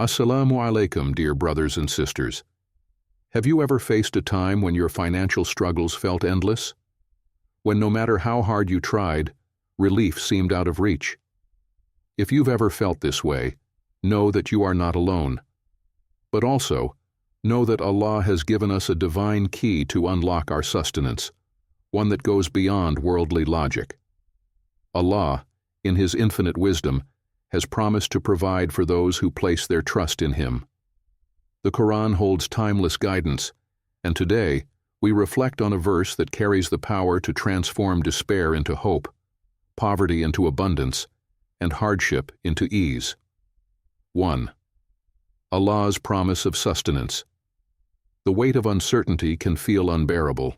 Assalamu alaikum, dear brothers and sisters. Have you ever faced a time when your financial struggles felt endless? When no matter how hard you tried, relief seemed out of reach? If you've ever felt this way, know that you are not alone. But also, know that Allah has given us a divine key to unlock our sustenance, one that goes beyond worldly logic. Allah, in His infinite wisdom, has promised to provide for those who place their trust in Him. The Quran holds timeless guidance, and today we reflect on a verse that carries the power to transform despair into hope, poverty into abundance, and hardship into ease. 1. Allah's promise of sustenance. The weight of uncertainty can feel unbearable.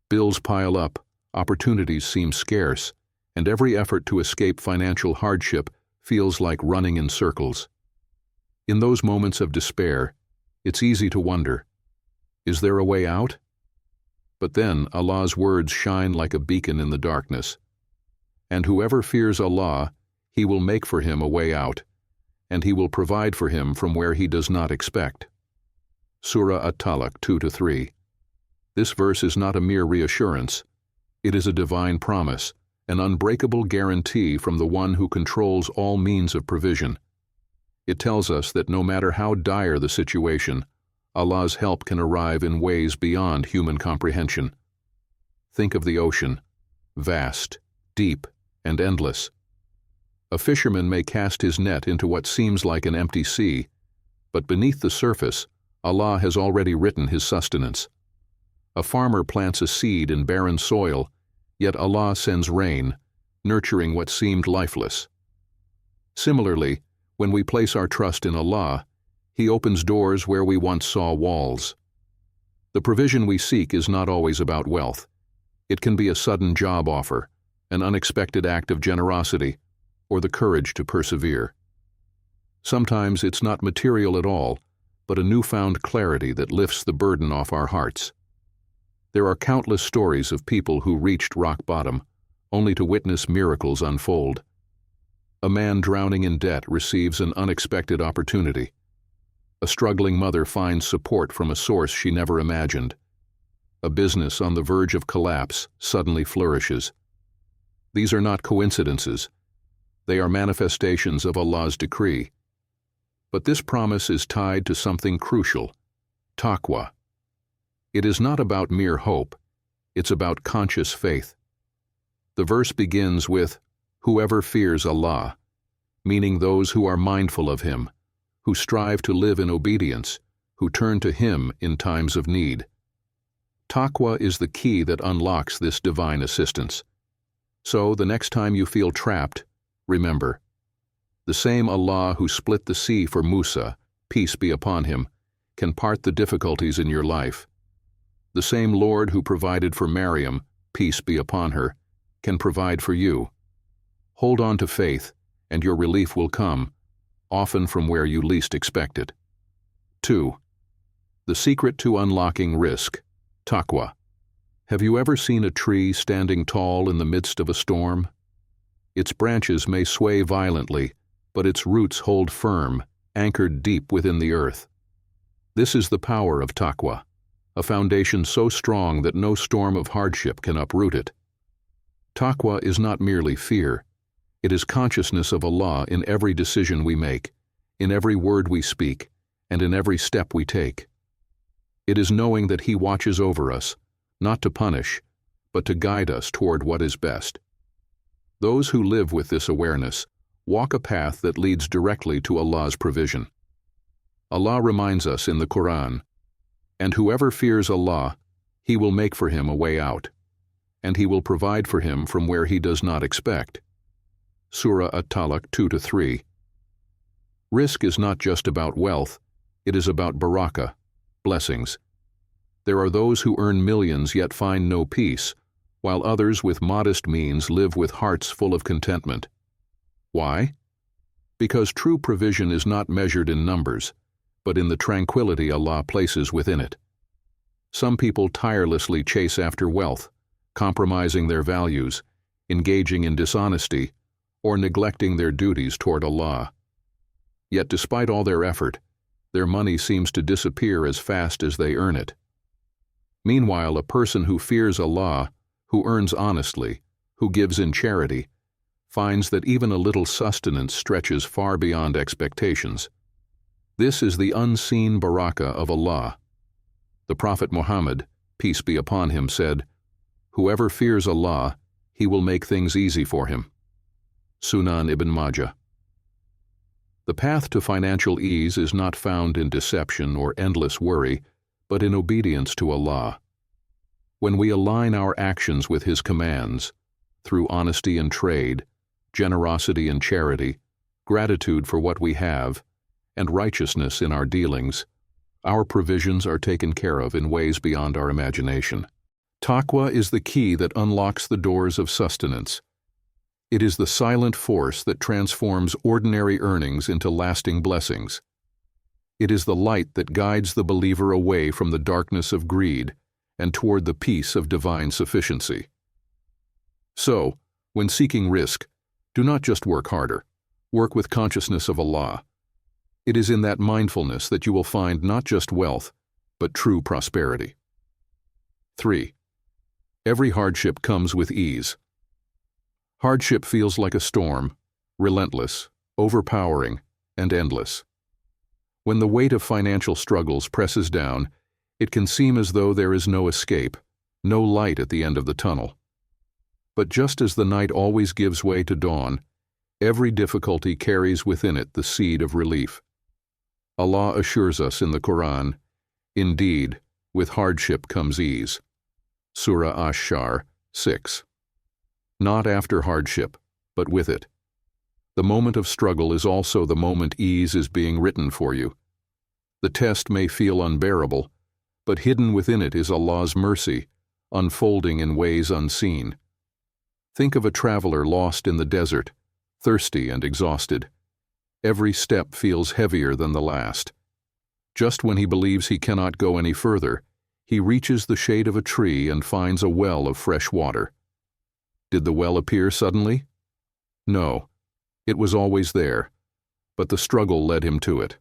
Bills pile up, opportunities seem scarce, and every effort to escape financial hardship feels like running in circles. In those moments of despair, it's easy to wonder, is there a way out? But then Allah's words shine like a beacon in the darkness. And whoever fears Allah, He will make for him a way out, and He will provide for him from where he does not expect. Surah At-Talaq 2-3. This verse is not a mere reassurance. It is a divine promise, an unbreakable guarantee from the One who controls all means of provision. It tells us that no matter how dire the situation, Allah's help can arrive in ways beyond human comprehension. Think of the ocean, vast, deep, and endless. A fisherman may cast his net into what seems like an empty sea, but beneath the surface, Allah has already written His sustenance. A farmer plants a seed in barren soil, yet Allah sends rain, nurturing what seemed lifeless. Similarly, when we place our trust in Allah, He opens doors where we once saw walls. The provision we seek is not always about wealth. It can be a sudden job offer, an unexpected act of generosity, or the courage to persevere. Sometimes it's not material at all, but a newfound clarity that lifts the burden off our hearts. There are countless stories of people who reached rock bottom, only to witness miracles unfold. A man drowning in debt receives an unexpected opportunity. A struggling mother finds support from a source she never imagined. A business on the verge of collapse suddenly flourishes. These are not coincidences. They are manifestations of Allah's decree. But this promise is tied to something crucial: taqwa. It is not about mere hope, it's about conscious faith. The verse begins with, "Whoever fears Allah," meaning those who are mindful of Him, who strive to live in obedience, who turn to Him in times of need. Taqwa is the key that unlocks this divine assistance. So, the next time you feel trapped, remember, the same Allah who split the sea for Musa, peace be upon him, can part the difficulties in your life. The same Lord who provided for Maryam, peace be upon her, can provide for you. Hold on to faith, and your relief will come, often from where you least expect it. 2. The secret to unlocking Rizq, taqwa. Have you ever seen a tree standing tall in the midst of a storm? Its branches may sway violently, but its roots hold firm, anchored deep within the earth. This is the power of taqwa, a foundation so strong that no storm of hardship can uproot it. Taqwa is not merely fear. It is consciousness of Allah in every decision we make, in every word we speak, and in every step we take. It is knowing that He watches over us, not to punish, but to guide us toward what is best. Those who live with this awareness walk a path that leads directly to Allah's provision. Allah reminds us in the Quran, "And whoever fears Allah, He will make for him a way out, and He will provide for him from where he does not expect." Surah At-Talaq 2-3. Rizq is not just about wealth, it is about barakah, blessings. There are those who earn millions yet find no peace, while others with modest means live with hearts full of contentment. Why? Because true provision is not measured in numbers, but in the tranquility Allah places within it. Some people tirelessly chase after wealth, compromising their values, engaging in dishonesty, or neglecting their duties toward Allah. Yet despite all their effort, their money seems to disappear as fast as they earn it. Meanwhile, a person who fears Allah, who earns honestly, who gives in charity, finds that even a little sustenance stretches far beyond expectations. This is the unseen barakah of Allah. The Prophet Muhammad, peace be upon him, said, "Whoever fears Allah, He will make things easy for him." Sunan Ibn Majah. The path to financial ease is not found in deception or endless worry, but in obedience to Allah. When we align our actions with His commands, through honesty in trade, generosity in charity, gratitude for what we have, and righteousness in our dealings, our provisions are taken care of in ways beyond our imagination. Taqwa is the key that unlocks the doors of sustenance. It is the silent force that transforms ordinary earnings into lasting blessings. It is the light that guides the believer away from the darkness of greed and toward the peace of divine sufficiency. So, when seeking rizq, do not just work harder, work with consciousness of Allah. It is in that mindfulness that you will find not just wealth, but true prosperity. 3. Every hardship comes with ease. Hardship feels like a storm, relentless, overpowering, and endless. When the weight of financial struggles presses down, it can seem as though there is no escape, no light at the end of the tunnel. But just as the night always gives way to dawn, every difficulty carries within it the seed of relief. Allah assures us in the Quran, "Indeed, with hardship comes ease." Surah Ash-Shar 6. Not after hardship, but with it. The moment of struggle is also the moment ease is being written for you. The test may feel unbearable, but hidden within it is Allah's mercy, unfolding in ways unseen. Think of a traveler lost in the desert, thirsty and exhausted. Every step feels heavier than the last. Just when he believes he cannot go any further, he reaches the shade of a tree and finds a well of fresh water. Did the well appear suddenly? No, it was always there, but the struggle led him to it.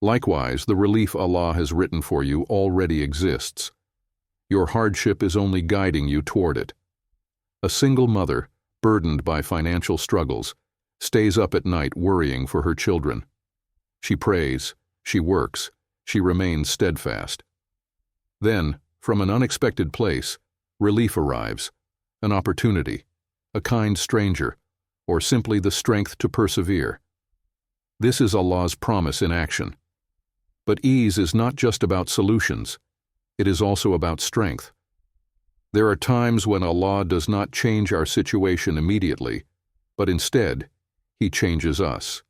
Likewise, the relief Allah has written for you already exists. Your hardship is only guiding you toward it. A single mother, burdened by financial struggles, stays up at night worrying for her children. She prays, she works, she remains steadfast. Then, from an unexpected place, relief arrives, an opportunity, a kind stranger, or simply the strength to persevere. This is Allah's promise in action. But ease is not just about solutions, it is also about strength. There are times when Allah does not change our situation immediately, but instead, He changes us.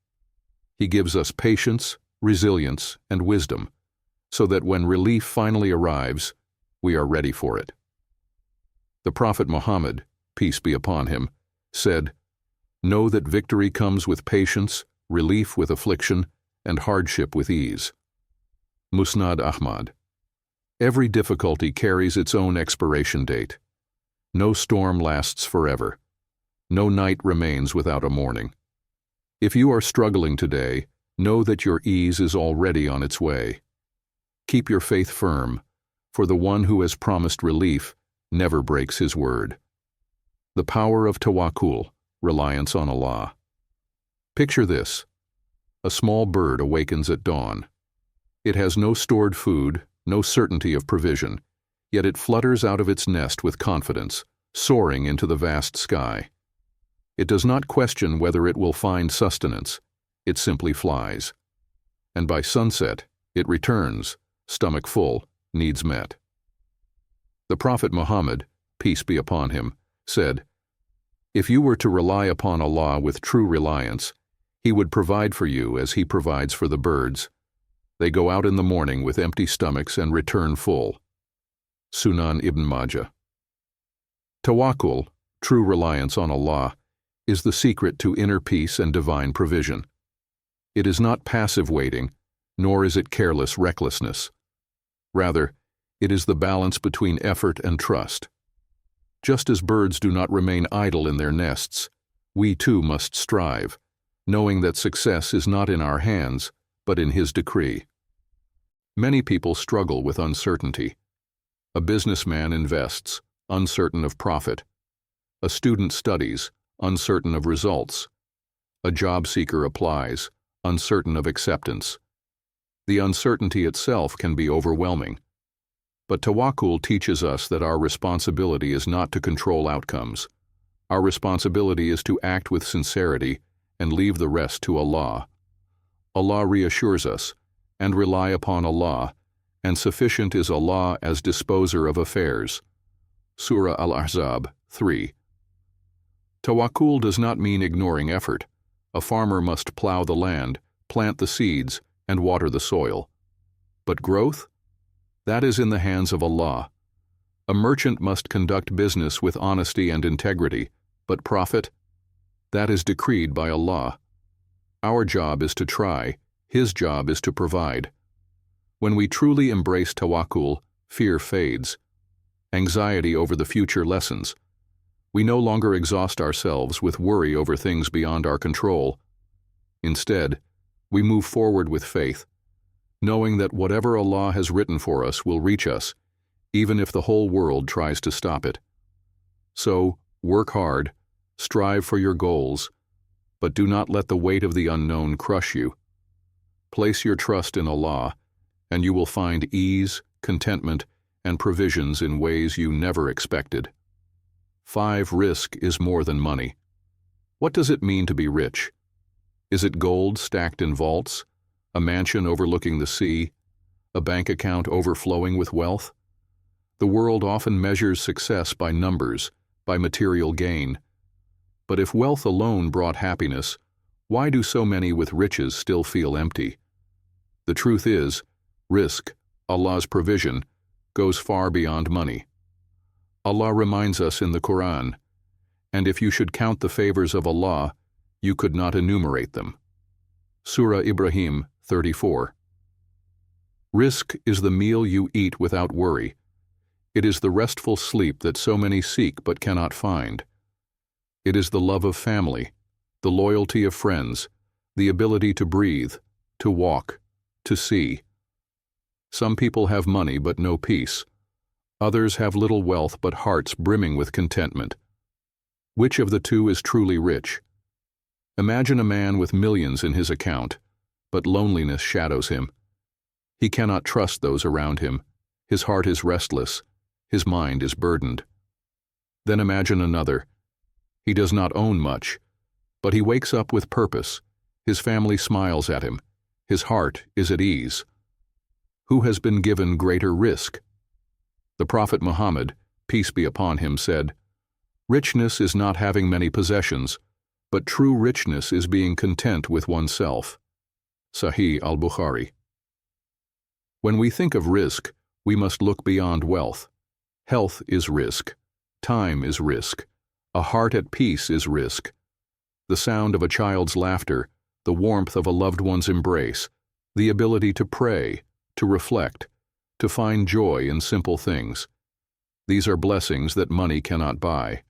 He gives us patience, resilience, and wisdom, so that when relief finally arrives, we are ready for it. The Prophet Muhammad, peace be upon him, said, "Know that victory comes with patience, relief with affliction, and hardship with ease." Musnad Ahmad. Every difficulty carries its own expiration date. No storm lasts forever. No night remains without a morning. If you are struggling today, know that your ease is already on its way. Keep your faith firm, for the one who has promised relief never breaks his word. The power of Tawakkul, reliance on Allah. Picture this. A small bird awakens at dawn. It has no stored food, no certainty of provision, yet it flutters out of its nest with confidence, soaring into the vast sky. It does not question whether it will find sustenance, it simply flies. And by sunset, it returns, stomach full, needs met. The Prophet Muhammad, peace be upon him, said, "If you were to rely upon Allah with true reliance, He would provide for you as He provides for the birds. They go out in the morning with empty stomachs and return full." Sunan Ibn Majah. Tawakkul, true reliance on Allah, is the secret to inner peace and divine provision. It is not passive waiting, nor is it careless recklessness. Rather, it is the balance between effort and trust. Just as birds do not remain idle in their nests, we too must strive, knowing that success is not in our hands, but in His decree. Many people struggle with uncertainty. A businessman invests, uncertain of profit. A student studies, uncertain of results. A job seeker applies, uncertain of acceptance. The uncertainty itself can be overwhelming. But Tawakkul teaches us that our responsibility is not to control outcomes. Our responsibility is to act with sincerity and leave the rest to Allah. Allah reassures us, and rely upon Allah, and sufficient is Allah as disposer of affairs. Surah Al-Ahzab 3. Tawakkul does not mean ignoring effort. A farmer must plow the land, plant the seeds, and water the soil. But growth? That is in the hands of Allah. A merchant must conduct business with honesty and integrity, but profit? That is decreed by Allah. Our job is to try, His job is to provide. When we truly embrace Tawakkul, fear fades. Anxiety over the future lessens. We no longer exhaust ourselves with worry over things beyond our control. Instead, we move forward with faith, knowing that whatever Allah has written for us will reach us, even if the whole world tries to stop it. So, work hard, strive for your goals, but do not let the weight of the unknown crush you. Place your trust in Allah, and you will find ease, contentment, and provisions in ways you never expected. 5. Rizq is more than money. What does it mean to be rich? Is it gold stacked in vaults, a mansion overlooking the sea, a bank account overflowing with wealth? The world often measures success by numbers, by material gain. But if wealth alone brought happiness, why do so many with riches still feel empty? The truth is, rizq, Allah's provision, goes far beyond money. Allah reminds us in the Quran, and if you should count the favors of Allah, you could not enumerate them. Surah Ibrahim 34. Rizq is the meal you eat without worry. It is the restful sleep that so many seek but cannot find. It is the love of family, the loyalty of friends, the ability to breathe, to walk, to see. Some people have money but no peace. Others have little wealth but hearts brimming with contentment. Which of the two is truly rich? Imagine a man with millions in his account, but loneliness shadows him. He cannot trust those around him. His heart is restless. His mind is burdened. Then imagine another. He does not own much, but he wakes up with purpose. His family smiles at him. His heart is at ease. Who has been given greater rizq? The Prophet Muhammad, peace be upon him, said, "Richness is not having many possessions, but true richness is being content with oneself." Sahih al-Bukhari. When we think of rizq, we must look beyond wealth. Health is rizq. Time is rizq. A heart at peace is rizq. The sound of a child's laughter, the warmth of a loved one's embrace, the ability to pray, to reflect, to find joy in simple things. These are blessings that money cannot buy.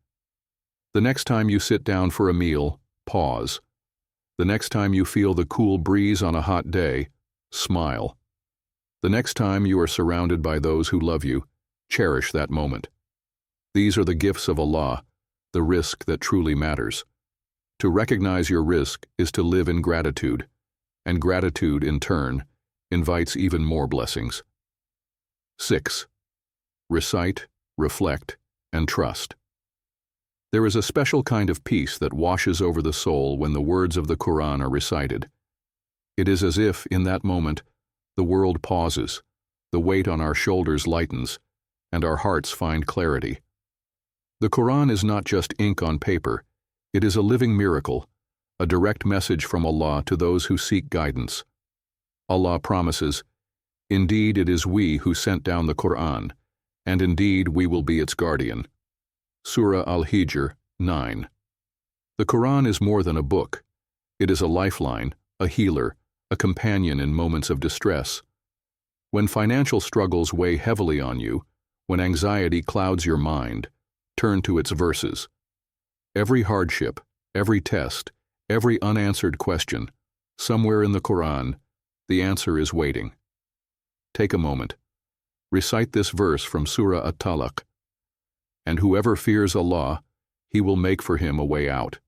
The next time you sit down for a meal, pause. The next time you feel the cool breeze on a hot day, smile. The next time you are surrounded by those who love you, cherish that moment. These are the gifts of Allah, the rizq that truly matters. To recognize your rizq is to live in gratitude, and gratitude, in turn, invites even more blessings. 6. Recite, reflect, and trust. There is a special kind of peace that washes over the soul when the words of the Quran are recited. It is as if, in that moment, the world pauses, the weight on our shoulders lightens, and our hearts find clarity. The Quran is not just ink on paper, it is a living miracle, a direct message from Allah to those who seek guidance. Allah promises, "Indeed it is we who sent down the Quran, and indeed we will be its guardian." Surah Al-Hijr 9. The Quran is more than a book. It is a lifeline, a healer, a companion in moments of distress. When financial struggles weigh heavily on you, when anxiety clouds your mind, turn to its verses. Every hardship, every test, Every unanswered question, somewhere in the Quran, the answer is waiting. Take a moment. Recite this verse from Surah At-Talaq. And whoever fears Allah, He will make for him a way out,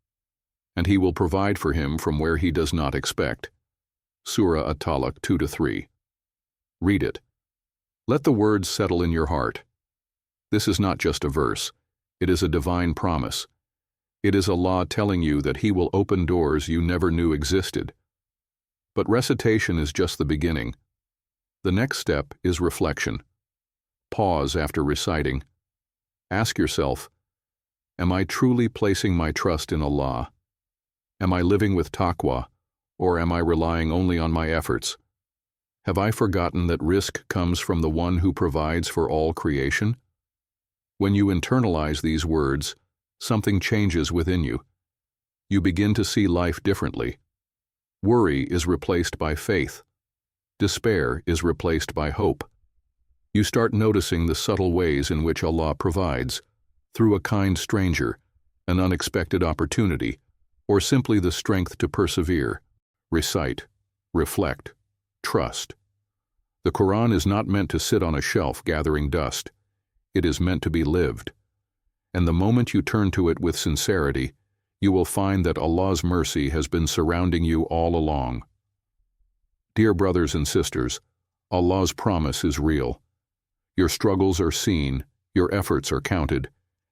and He will provide for him from where he does not expect. Surah At-Talaq 2-3. Read it. Let the words settle in your heart. This is not just a verse. It is a divine promise. It is Allah telling you that He will open doors you never knew existed. But recitation is just the beginning. The next step is reflection. Pause after reciting. Ask yourself, am I truly placing my trust in Allah? Am I living with taqwa, or am I relying only on my efforts? Have I forgotten that Rizq comes from the One who provides for all creation? When you internalize these words, something changes within you. You begin to see life differently. Worry is replaced by faith. Despair is replaced by hope. You start noticing the subtle ways in which Allah provides, through a kind stranger, an unexpected opportunity, or simply the strength to persevere. Recite, reflect, trust. The Quran is not meant to sit on a shelf gathering dust. It is meant to be lived. And the moment you turn to it with sincerity, you will find that Allah's mercy has been surrounding you all along. Dear brothers and sisters, Allah's promise is real. Your struggles are seen, your efforts are counted,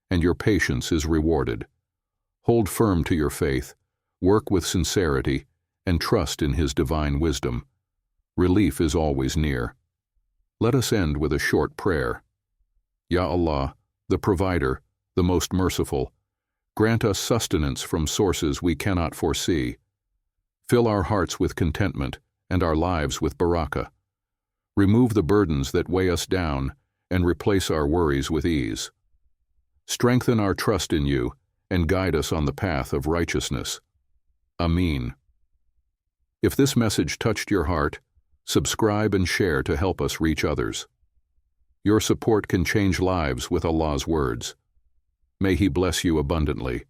and your patience is rewarded. Hold firm to your faith, work with sincerity, and trust in His divine wisdom. Relief is always near. Let us end with a short prayer. Ya Allah, the Provider, the Most Merciful, grant us sustenance from sources we cannot foresee. Fill our hearts with contentment and our lives with barakah. Remove the burdens that weigh us down and replace our worries with ease. Strengthen our trust in You and guide us on the path of righteousness. Ameen. If this message touched your heart, subscribe and share to help us reach others. Your support can change lives with Allah's words. May He bless you abundantly.